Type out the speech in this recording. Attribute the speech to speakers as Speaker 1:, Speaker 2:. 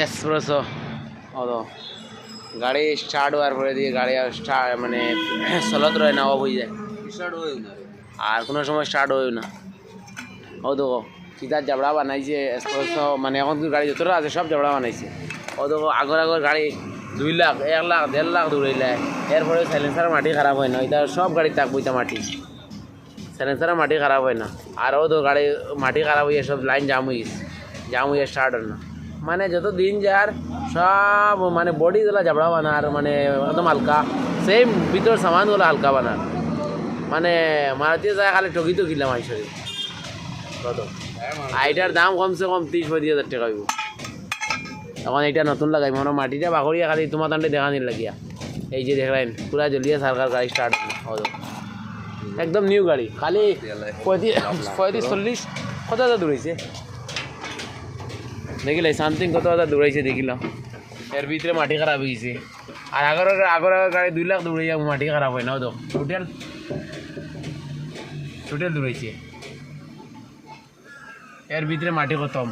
Speaker 1: Espresso তো গাড়ি start হওয়ার পরে দিয়ে গাড়ি স্টার্ট মানে চলত রয়ে না অফ হয়ে যায় আর কোনো সময় স্টার্ট হয় না। ও দেখো সিধার জাবড়া বানাইছে এক্সপ্রেসো, মানে এখন গাড়ি যতটা আছে সব জাবড়া বানাইছে। ও দেখো আগর গাড়ি 2 লাখ 1 লাখ 1.5 লাখ দৌড়াইলে এরপরে সাইলেন্সার মাটি খারাপ হয় না, এটা সব গাড়ি থাকবো এটা মাটি সাইলেন্সারের মাটি খারাপ হয় না। আর ও তো গাড়ি মাটি খারাপ হয়ে সব লাইন জাম হয়ে গেছে, জাম হয়ে স্টার্ট হয় না। মানে যত দিন যার সব মানে বডি গুলা জাবড়া বানার মানে একদম হালকা, সেম ভিতর সামানগুলো হালকা বানার, মানে মারুতি যায় খালি ঠকি তো কিনলাম আইসরি কত। আইটার দাম কমসে কম 30-35 হাজার টাকা হইব। এখন এইটা নতুন লাগাই মানে মাটিটা বাগড়িয়া খালি তোমার তান্ডে দেখা নিল লাগিয়া এই যে দেখলেন পুরা জ্বলিয়া সরকার গাড়ি স্টার্ট হলো একদম নিউ গাড়ি, খালি 35-40 কত হাজার দৌড়াইছে দেখিলে, সামথিং কত হাজার দৌড়াইছে দেখিলাম। এর ভিতরে মাটি খারাপ হয়ে গেছে। আর আগর গাড়ি 2 লাখ দৌড়াইয়া মাটি খারাপ হয় না, তো টোটাল দৌড়াইছে এর ভিতরে মাটি খতম।